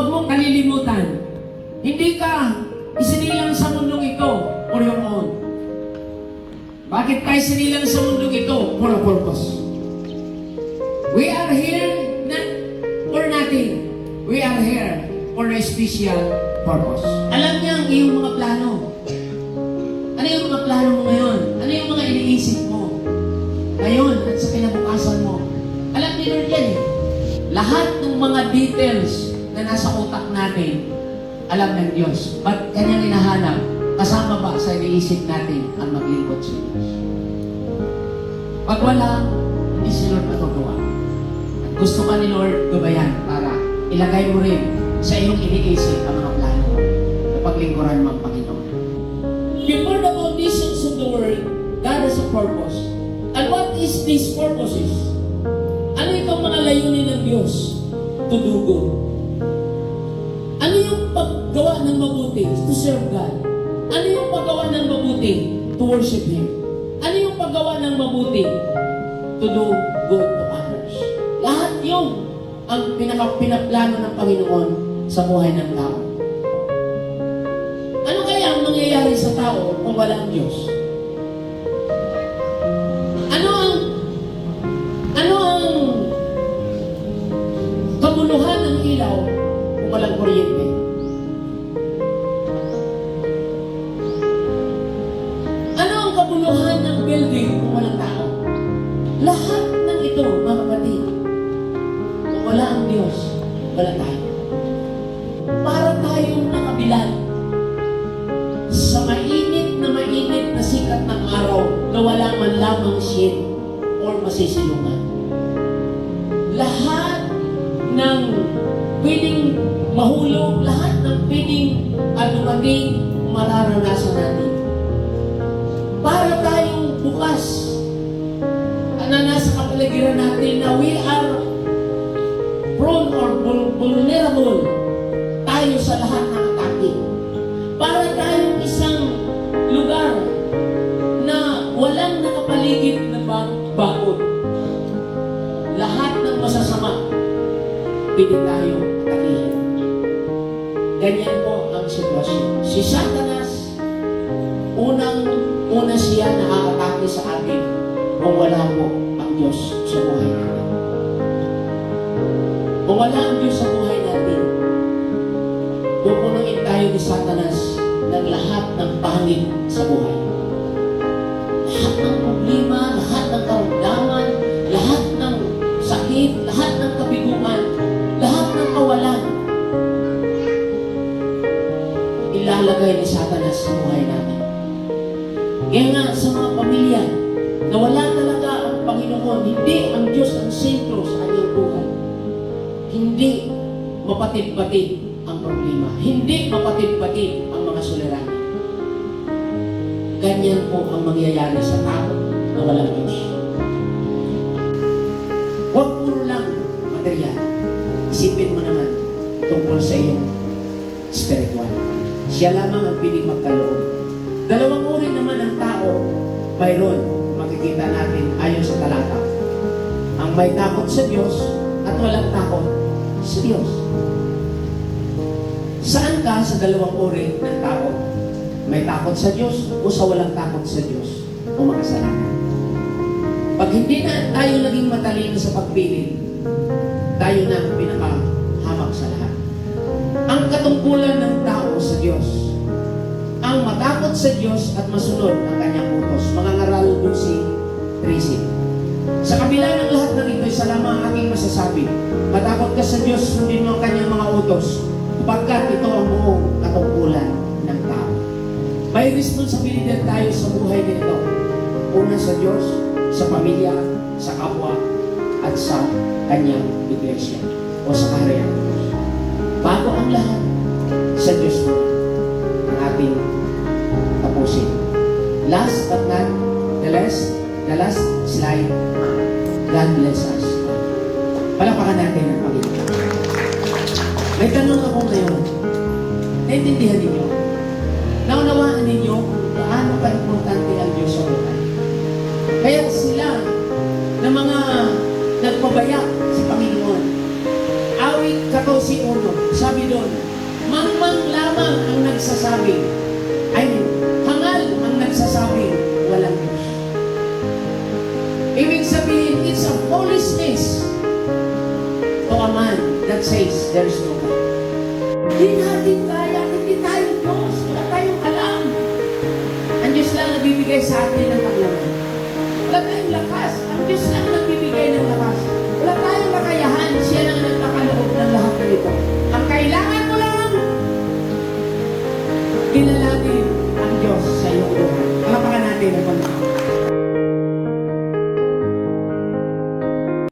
huwag mong kalilimutan. Hindi ka isinilang sa mundong ito for your own. Bakit tayo sinilang sa mundong ito? For a purpose. We are here not for nothing. We are here for a special purpose. Alam niya ang iyong mga plano. Ano yung mga plano mo ngayon? Ano yung mga iniisip mo ngayon at sa kinabukasan mo? Alam ni Lord yan eh. Lahat ng mga details na nasa utak natin, alam ng Diyos. Ba't kanyang hinahanap? Kasama ba sa iniisip natin ang maglingkod sa Diyos? Pag wala, hindi si Lord matutuwa. At gusto ka ni Lord gabayan para ilagay mo rin sa iyong iniisip ang mga plano na paglingkuran mo ang Panginoon. Before the foundations of the world, God has a purpose. And what is these purposes? Ano itong mga layunin ng Diyos? To do good. Ano yung paggawa ng mabuti? To serve God. Ano yung paggawa ng mabuti? To worship Him. Ano yung paggawa ng mabuti? To do good to others. Lahat yung ang pinaplano ng Panginoon sa buhay ng tao. Ano kaya ang mangyayari sa tao kung walang Diyos? Ano ang kabuluhan ng ilaw kung walang kuryente? Ano ang kabuluhan ng building kung walang tao? Lahat ng ito, mga kapatid, kung wala ang Diyos, wala tayo. Para tayong nakabilad sa mainit na sikat ng araw na wala man lamang shade or masisilungan. Lahat ng pwedeng mahulog, lahat ng pwedeng dumating mararanasan natin. Para tayong bukas na nasa kapaligiran natin na we are prone or vulnerable tayo sa lahat ng atake. Para tayong isang lugar na walang nakapaligid na bakod. Lahat ng masasama pwede tayong atakihin. Ganyan po ang sitwasyon. Si Satanas, unang-una siya na aatake sa atin kung wala po ang Diyos sa buhay natin. Kung wala ang Diyos sa buhay natin, pupunuin tayo ni Satanas ng lahat ng pangit sa buhay. Lahat ng problema, lahat ng karamdaman, lahat ng sakit, lahat ng kabiguan, lahat ng kawalan, ilalagay ni Satanas sa buhay natin. Kaya nga sa mga pamilya na wala talaga ang Panginoon, hindi ang Diyos ang sentro sa kanyang buhay. Hindi mapatid-patid ang problema. Hindi mapatid-patid ang mga suliranin. Ganyan po ang mangyayari sa tao na walang Diyos. Huwag puro lang material. Isipin mo naman tungkol sa iyong spiritual. Siya lamang ang piling magkaloob. Dalawang uri naman ang tao, mayroon, makikita natin ayon sa talata. Ang may takot sa Diyos at walang takot sa Diyos. Saan ka sa dalawang uri ng tao? May takot sa Diyos o sa walang takot sa Diyos o makasalanan? Pag hindi na tayo naging matalino sa pagpili, tayo na ang pinakahamak sa lahat. Ang katungkulan ng tao sa Diyos, ang matakot sa Diyos at masunod ang kanyang utos. Mangangaral 12:13. Sa kabila ng lahat ng ito, isa lamang aking masasabi. Matakot ka sa Diyos, sundin mo ang kanyang mga utos, pagkat ito ang buong katungkulan ng tao. May responsibilidad tayo sa buhay nito. Una sa Diyos, sa pamilya, sa kapwa, at sa kanyang iglesia o sa kaharian ng Diyos. Bago ang lahat, sa Diyos mo ang ating tapusin. Last but not the last slide. God bless us. Palapakan natin ang Panginoon. May tanong ako ngayon. Naintindihan ninyo? Naunawaan ninyo kung gaano ka-importante ang Diyos sa buhay. Kaya sila na mga nagpabaya sa Panginoon, awit awit 14:1, sabi doon, mangmang lamang ang nagsasabi, hangal ang nagsasabi, walang Diyos. Ibig sabihin, it's a foolishness to a man that says there is no God. Hindi natin kaya, hindi tayo Diyos, wala tayong alam. Ang Diyos lang nagbibigay sa atin ng paglaman. Wala tayong lakas, ang Diyos lang nagbibigay ng lakas. Wala tayong kakayahan, siya lang nagpakaloob ng lahat ng ito. Ang kailangan mo lang, kinalangin ang Diyos sa iyong buhay. Palapakan natin ang